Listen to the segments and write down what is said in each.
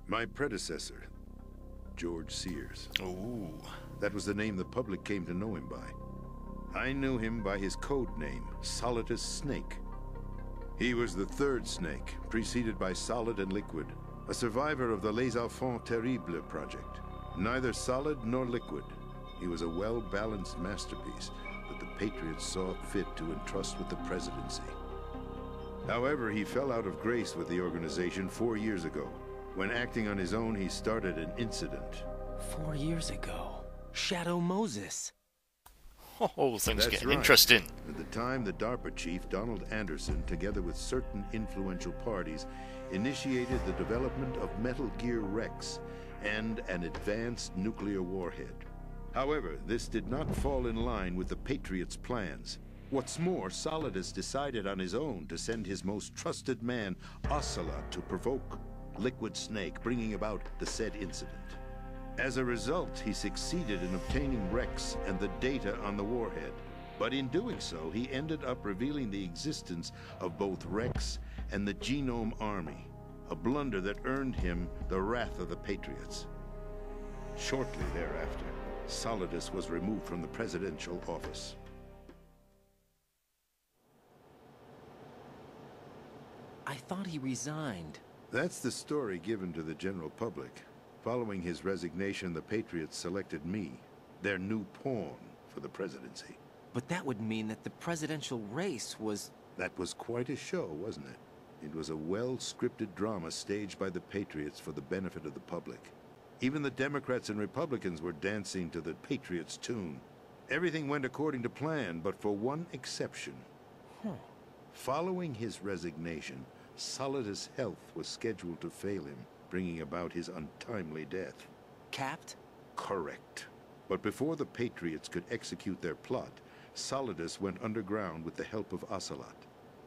My predecessor, George Sears. Ooh. That was the name the public came to know him by. I knew him by his code name, Solidus Snake. He was the third Snake, preceded by Solid and Liquid, a survivor of the Les Enfants Terribles project. Neither solid nor liquid, he was a well-balanced masterpiece that the Patriots saw fit to entrust with the presidency. However, he fell out of grace with the organization 4 years ago. When acting on his own, he started an incident. 4 years ago. Shadow Moses. Oh, things That's getting right. interesting. At the time, the DARPA chief, Donald Anderson, together with certain influential parties, initiated the development of Metal Gear Rex and an advanced nuclear warhead. However, this did not fall in line with the Patriots' plans. What's more, Solidus decided on his own to send his most trusted man, Ocelot, to provoke Liquid Snake, bringing about the said incident. As a result, he succeeded in obtaining Rex and the data on the warhead. But in doing so, he ended up revealing the existence of both Rex and the Genome Army, a blunder that earned him the wrath of the Patriots. Shortly thereafter, Solidus was removed from the presidential office. I thought he resigned. That's the story given to the general public. Following his resignation, the Patriots selected me, their new pawn, for the presidency. But that would mean that the presidential race was... That was quite a show, wasn't it? It was a well-scripted drama staged by the Patriots for the benefit of the public. Even the Democrats and Republicans were dancing to the Patriots' tune. Everything went according to plan, but for one exception. Following his resignation, Solidus' health was scheduled to fail him, bringing about his untimely death. Capped? Correct. But before the Patriots could execute their plot, Solidus went underground with the help of Ocelot.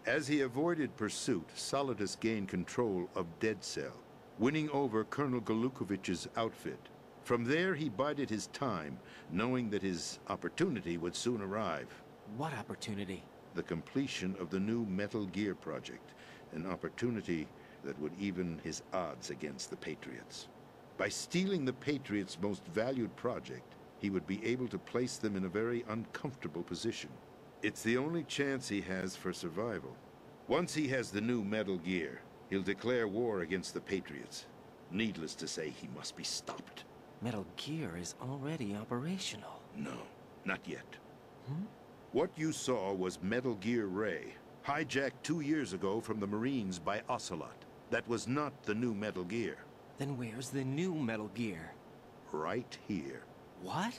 As he avoided pursuit, Solidus gained control of Dead Cell, winning over Colonel Galukovich's outfit. From there, he bided his time, knowing that his opportunity would soon arrive. What opportunity? The completion of the new Metal Gear project, an opportunity that would even his odds against the Patriots. By stealing the Patriots' most valued project, he would be able to place them in a very uncomfortable position. It's the only chance he has for survival. Once he has the new Metal Gear, he'll declare war against the Patriots. Needless to say, he must be stopped. Metal Gear is already operational. No, not yet. What you saw was Metal Gear Ray, hijacked 2 years ago from the Marines by Ocelot. That was not the new Metal Gear. Then where's the new Metal Gear? Right here. What?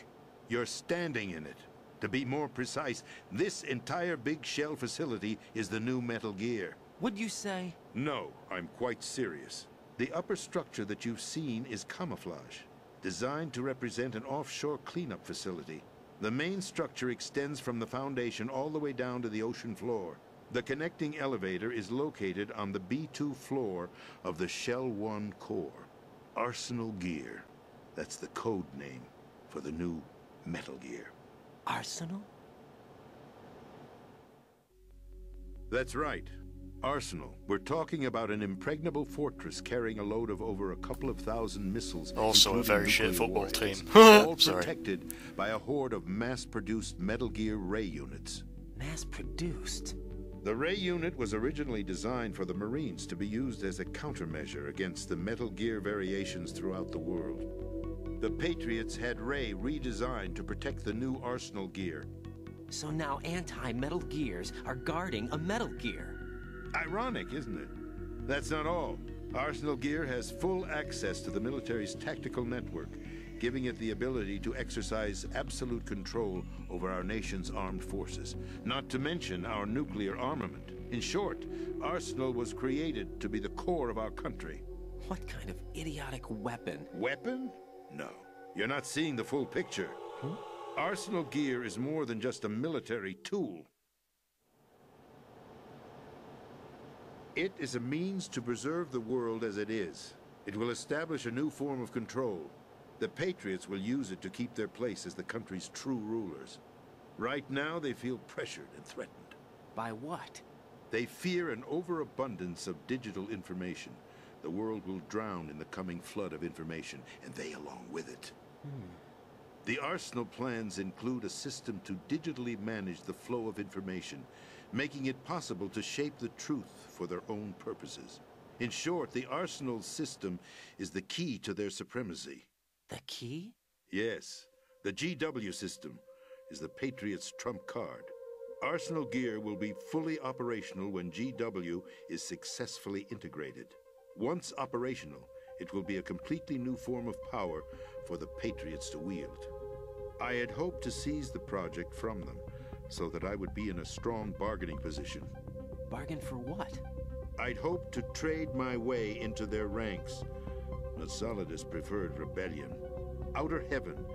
You're standing in it. To be more precise, this entire big shell facility is the new Metal Gear. What'd you say? No, I'm quite serious. The upper structure that you've seen is camouflage, designed to represent an offshore cleanup facility. The main structure extends from the foundation all the way down to the ocean floor. The connecting elevator is located on the B2 floor of the Shell 1 core. Arsenal Gear. That's the code name for the new Metal Gear. Arsenal? That's right. Arsenal. We're talking about an impregnable fortress carrying a load of over a couple of thousand missiles. Also a very shit nuclear football warheads, team. all Sorry. protected by a horde of mass-produced Metal Gear Ray units. Mass-produced? The Ray unit was originally designed for the Marines to be used as a countermeasure against the Metal Gear variations throughout the world. The Patriots had Ray redesigned to protect the new Arsenal Gear. So now anti-Metal Gears are guarding a Metal Gear. Ironic, isn't it? That's not all. Arsenal Gear has full access to the military's tactical network, giving it the ability to exercise absolute control over our nation's armed forces, not to mention our nuclear armament. In short, Arsenal was created to be the core of our country. What kind of idiotic weapon? Weapon? No. You're not seeing the full picture. Arsenal Gear is more than just a military tool. It is a means to preserve the world as it is. It will establish a new form of control. The Patriots will use it to keep their place as the country's true rulers. Right now, they feel pressured and threatened. By what? They fear an overabundance of digital information, the world will drown in the coming flood of information, and they along with it. The Arsenal plans include a system to digitally manage the flow of information, making it possible to shape the truth for their own purposes. In short, the Arsenal system is the key to their supremacy. The key? Yes, the GW system is the Patriots' trump card. Arsenal gear will be fully operational when GW is successfully integrated. Once operational, it will be a completely new form of power for the Patriots to wield. I had hoped to seize the project from them, so that I would be in a strong bargaining position. Bargain for what? I'd hoped to trade my way into their ranks, but Solidus preferred rebellion. Outer Heaven,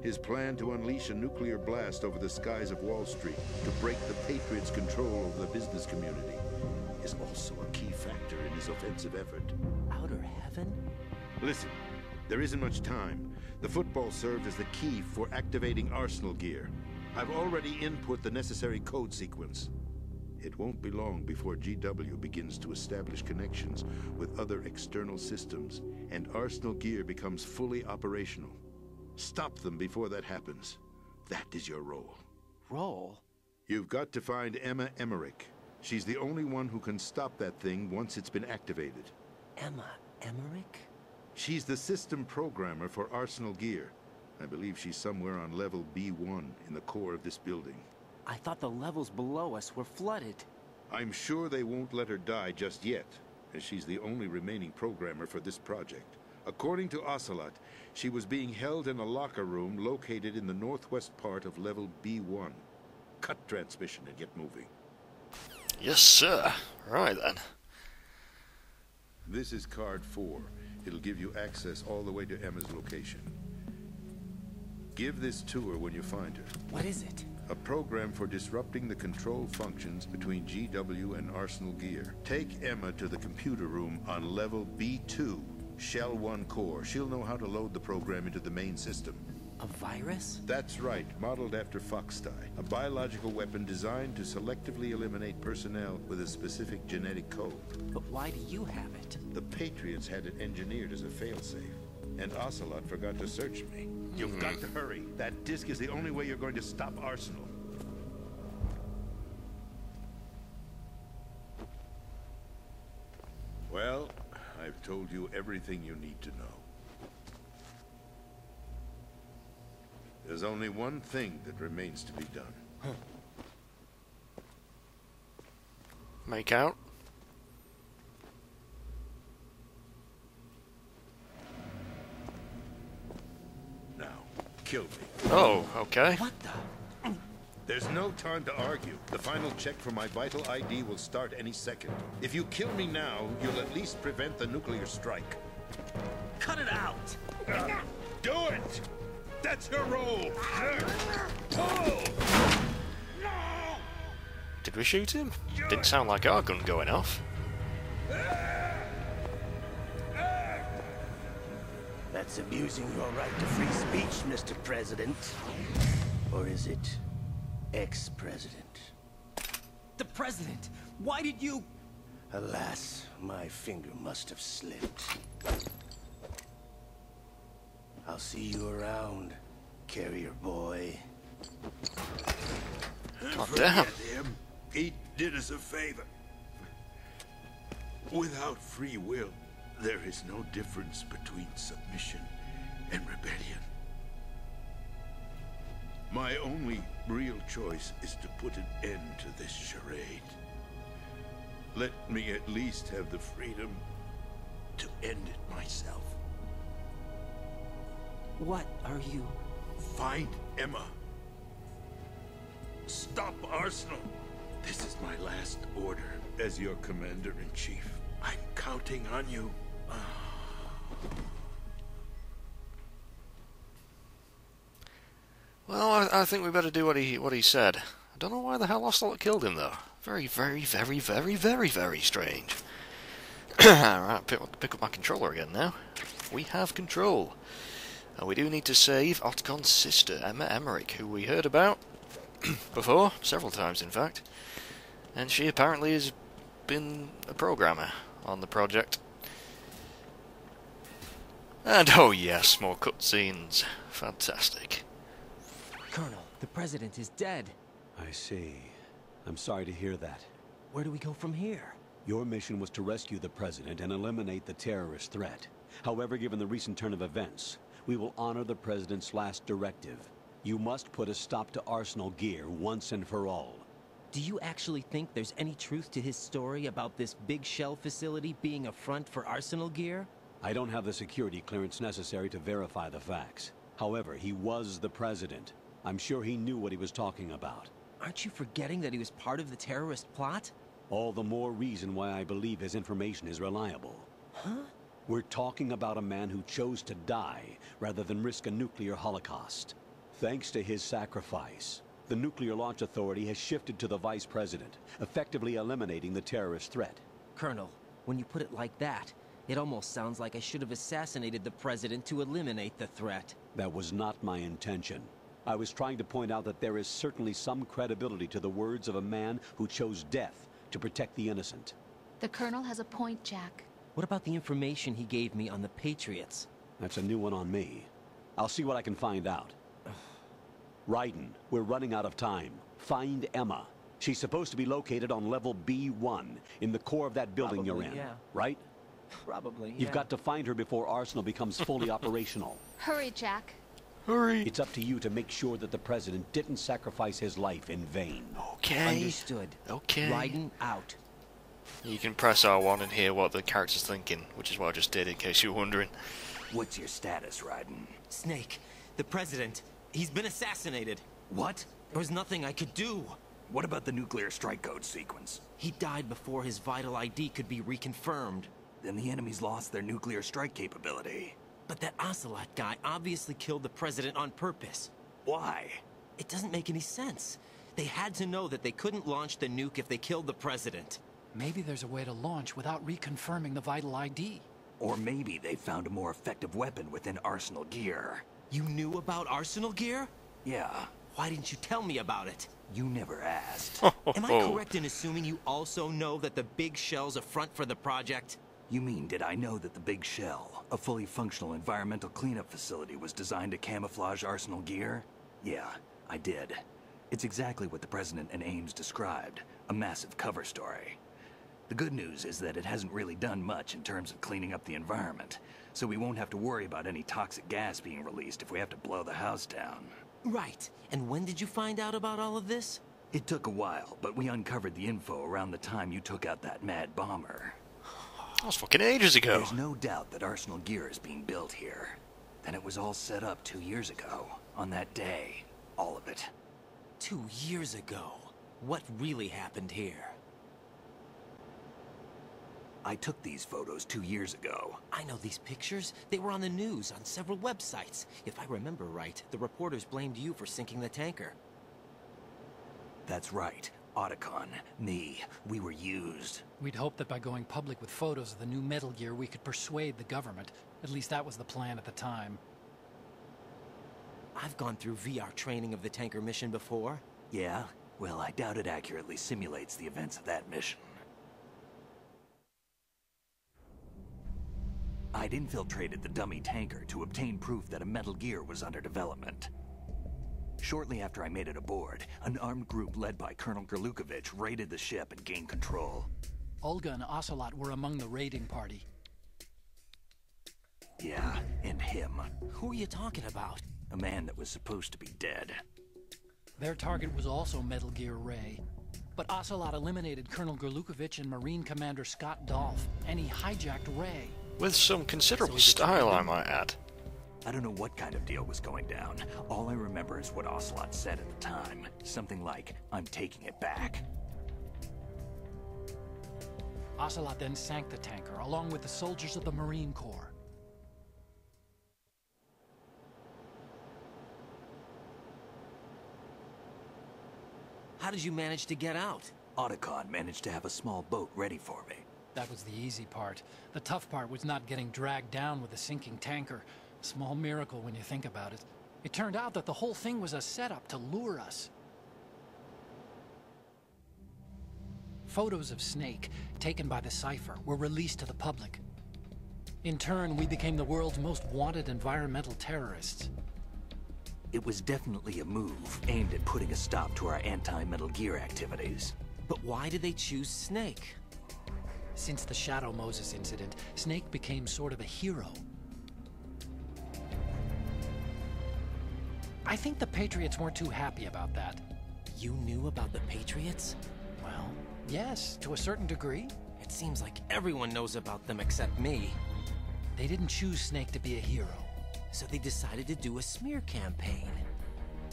his plan to unleash a nuclear blast over the skies of Wall Street to break the Patriots' control over the business community, is also a key factor in his offensive effort. Outer Heaven? Listen, there isn't much time. The football served as the key for activating Arsenal gear. I've already input the necessary code sequence. It won't be long before GW begins to establish connections with other external systems, and Arsenal gear becomes fully operational. Stop them before that happens. That is your role. Role? You've got to find Emma Emmerich. She's the only one who can stop that thing once it's been activated. Emma Emmerich? She's the system programmer for Arsenal gear. I believe she's somewhere on level B1 in the core of this building. I thought the levels below us were flooded. I'm sure they won't let her die just yet, as she's the only remaining programmer for this project. According to Ocelot, she was being held in a locker room located in the northwest part of level B1. Cut transmission and get moving. Yes, sir. Right then. This is card 4. It'll give you access all the way to Emma's location. Give this to her when you find her. What is it? A program for disrupting the control functions between GW and Arsenal gear. Take Emma to the computer room on level B2, Shell 1 core. She'll know how to load the program into the main system. A virus? That's right, modeled after Foxdie. A biological weapon designed to selectively eliminate personnel with a specific genetic code. But why do you have it? The Patriots had it engineered as a failsafe, and Ocelot forgot to search me. You've got to hurry. That disk is the only way you're going to stop Arsenal. Well, I've told you everything you need to know. There's only one thing that remains to be done. Make out. Now, kill me. Oh, okay. What the? There's no time to argue. The final check for my vital ID will start any second. If you kill me now, you'll at least prevent the nuclear strike. Cut it out! Do it! That's your role! Pull! Did we shoot him? Didn't sound like our gun going off. That's abusing your right to free speech, Mr. President. Or is it ex-president? The president! Why did you... Alas, my finger must have slipped. I'll see you around, carrier boy. God damn. Him. He did us a favor. Without free will, there is no difference between submission and rebellion. My only real choice is to put an end to this charade. Let me at least have the freedom to end it myself. What are you... Find Emma. Stop Arsenal. This is my last order as your commander-in-chief. I'm counting on you. Well, I think we better do what he said. I don't know why the hell Ocelot killed him, though. Very, very, very, very, very, very strange. Right, pick up my controller again now. We have control. And we do need to save Otcon's sister, Emma Emmerich, who we heard about before, several times in fact. And she apparently has been a programmer on the project. And oh yes, more cutscenes. Fantastic. Colonel, the president is dead. I see. I'm sorry to hear that. Where do we go from here? Your mission was to rescue the president and eliminate the terrorist threat. However, given the recent turn of events, we will honor the president's last directive. You must put a stop to Arsenal Gear once and for all. Do you actually think there's any truth to his story about this big shell facility being a front for Arsenal Gear? I don't have the security clearance necessary to verify the facts. However, he was the president. I'm sure he knew what he was talking about. Aren't you forgetting that he was part of the terrorist plot? All the more reason why I believe his information is reliable. Huh? We're talking about a man who chose to die rather than risk a nuclear holocaust. Thanks to his sacrifice, the Nuclear Launch Authority has shifted to the vice president, effectively eliminating the terrorist threat. Colonel, when you put it like that, it almost sounds like I should have assassinated the president to eliminate the threat. That was not my intention. I was trying to point out that there is certainly some credibility to the words of a man who chose death to protect the innocent. The Colonel has a point, Jack. What about the information he gave me on the Patriots? That's a new one on me. I'll see what I can find out. Raiden, we're running out of time. Find Emma. She's supposed to be located on level B1, in the core of that building you're in, yeah. right? Probably, yeah. You've got to find her before Arsenal becomes fully operational. Hurry, Jack. Hurry. It's up to you to make sure that the president didn't sacrifice his life in vain. Okay. Understood. Okay. Raiden out. You can press R1 and hear what the character's thinking, which is what I just did in case you were wondering. What's your status, Raiden? Snake, the president, he's been assassinated. What? There was nothing I could do. What about the nuclear strike code sequence? He died before his vital ID could be reconfirmed. Then the enemy's lost their nuclear strike capability. But that Ocelot guy obviously killed the president on purpose. Why? It doesn't make any sense. They had to know that they couldn't launch the nuke if they killed the president. Maybe there's a way to launch without reconfirming the vital ID. Or maybe they found a more effective weapon within Arsenal Gear. You knew about Arsenal Gear? Yeah, Why didn't you tell me about it? you never asked. Am I correct in assuming you also know that the big shell's a front for the project? You mean, did I know that the Big Shell, a fully functional environmental cleanup facility, was designed to camouflage Arsenal Gear? Yeah, I did. It's exactly what the President and Ames described, a massive cover story. The good news is that it hasn't really done much in terms of cleaning up the environment, so we won't have to worry about any toxic gas being released if we have to blow the house down. Right. And when did you find out about all of this? It took a while, but we uncovered the info around the time you took out that mad bomber. That was fucking ages ago. There's no doubt that Arsenal Gear is being built here. And it was all set up 2 years ago, on that day. All of it. 2 years ago. What really happened here? I took these photos 2 years ago. I know these pictures. They were on the news, on several websites. If I remember right, the reporters blamed you for sinking the tanker. That's right. Otacon, me, we were used. We'd hoped that by going public with photos of the new Metal Gear, we could persuade the government. At least that was the plan at the time. I've gone through VR training of the tanker mission before. Yeah? Well, I doubt it accurately simulates the events of that mission. I'd infiltrated the dummy tanker to obtain proof that a Metal Gear was under development. Shortly after I made it aboard, an armed group led by Colonel Gerlukovich raided the ship and gained control. Olga and Ocelot were among the raiding party. Yeah, and him. Who are you talking about? A man that was supposed to be dead. Their target was also Metal Gear Ray. But Ocelot eliminated Colonel Gerlukovich and Marine Commander Scott Dolph, and he hijacked Ray. With some considerable style, I might add. I don't know what kind of deal was going down. All I remember is what Ocelot said at the time. Something like, "I'm taking it back." Ocelot then sank the tanker, along with the soldiers of the Marine Corps. How did you manage to get out? Otacon managed to have a small boat ready for me. That was the easy part. The tough part was not getting dragged down with a sinking tanker. A small miracle when you think about it. It turned out that the whole thing was a setup to lure us. Photos of Snake, taken by the Cypher, were released to the public. In turn, we became the world's most wanted environmental terrorists. It was definitely a move aimed at putting a stop to our anti-Metal Gear activities. But why did they choose Snake? Since the Shadow Moses incident, Snake became sort of a hero. I think the Patriots weren't too happy about that. You knew about the Patriots? Well, yes, to a certain degree. It seems like everyone knows about them except me. They didn't choose Snake to be a hero. So they decided to do a smear campaign.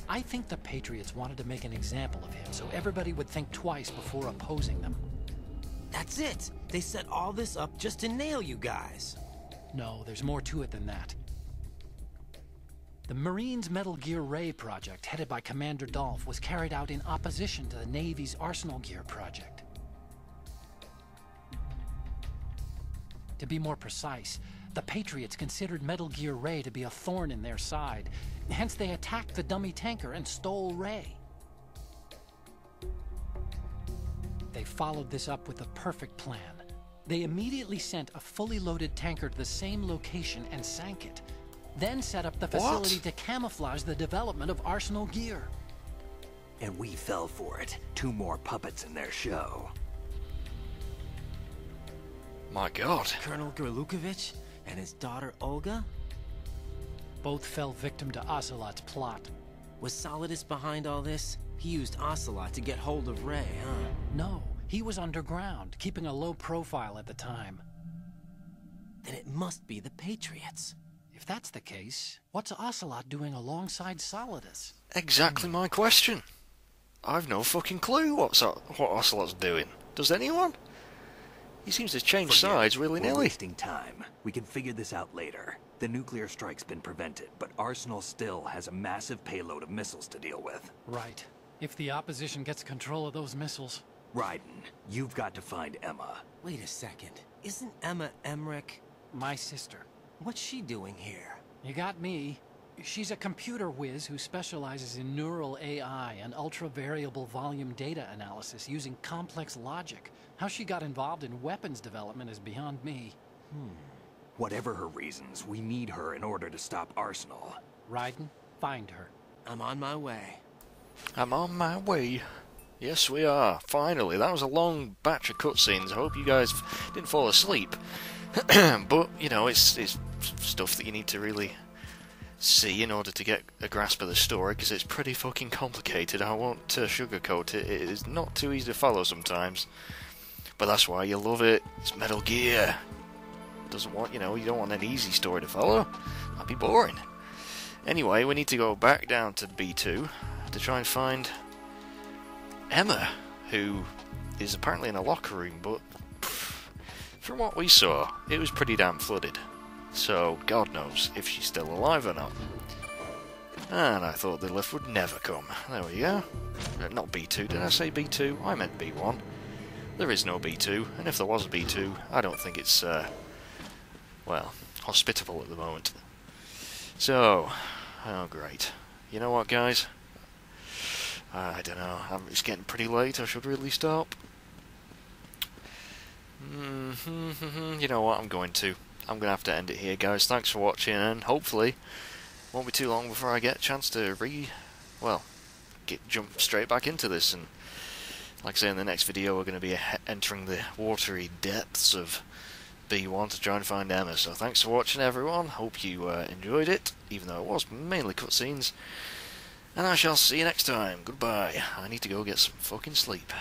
I think the Patriots wanted to make an example of him so everybody would think twice before opposing them. That's it! They set all this up just to nail you guys. No, there's more to it than that. The Marines' Metal Gear Ray project, headed by Commander Dolph, was carried out in opposition to the Navy's Arsenal Gear project. To be more precise, the Patriots considered Metal Gear Ray to be a thorn in their side. Hence, they attacked the dummy tanker and stole Ray. They followed this up with a perfect plan. They immediately sent a fully loaded tanker to the same location and sank it. Then set up the facility to camouflage the development of Arsenal Gear. And we fell for it. 2 more puppets in their show. My God. Colonel Gerlukovich and his daughter Olga? Both fell victim to Ocelot's plot. Was Solidus behind all this? He used Ocelot to get hold of Ray, huh? No, he was underground, keeping a low profile at the time. Then it must be the Patriots. If that's the case, what's Ocelot doing alongside Solidus? Exactly my question. I've no fucking clue what Ocelot's doing. Does anyone? He seems to change sides We're willy-nilly. wasting time. We can figure this out later. The nuclear strike's been prevented, but Arsenal still has a massive payload of missiles to deal with. Right. If the opposition gets control of those missiles... Raiden, you've got to find Emma. Wait a second. Isn't Emma Emmerich? My sister. What's she doing here? You got me. She's a computer whiz who specializes in neural AI and ultra-variable volume data analysis using complex logic. How she got involved in weapons development is beyond me. Whatever her reasons, we need her in order to stop Arsenal. Raiden, find her. I'm on my way. I'm on my way. Yes, we are. Finally. That was a long batch of cutscenes. I hope you guys didn't fall asleep. But, you know, it's stuff that you need to really see in order to get a grasp of the story, because it's pretty fucking complicated. I won't sugarcoat it. It is not too easy to follow sometimes. But that's why you love it. It's Metal Gear. Doesn't want, you don't want an easy story to follow. That'd be boring. Anyway, we need to go back down to B2 to try and find Emma, who is apparently in a locker room, but from what we saw, it was pretty damn flooded. So, God knows if she's still alive or not. And I thought the lift would never come. There we go. Not B2, did I say B2? I meant B1. There is no B2, and if there was a B2, I don't think it's, well, hospitable at the moment. So, oh great. You know what, guys? I don't know, it's getting pretty late, I should really stop. You know what, I'm going to have to end it here, guys. Thanks for watching, and hopefully it won't be too long before I get a chance to jump straight back into this. And like I say, in the next video we're going to be entering the watery depths of B1 to try and find Emma. So thanks for watching, everyone. Hope you enjoyed it, even though it was mainly cutscenes. And I shall see you next time. Goodbye. I need to go get some fucking sleep.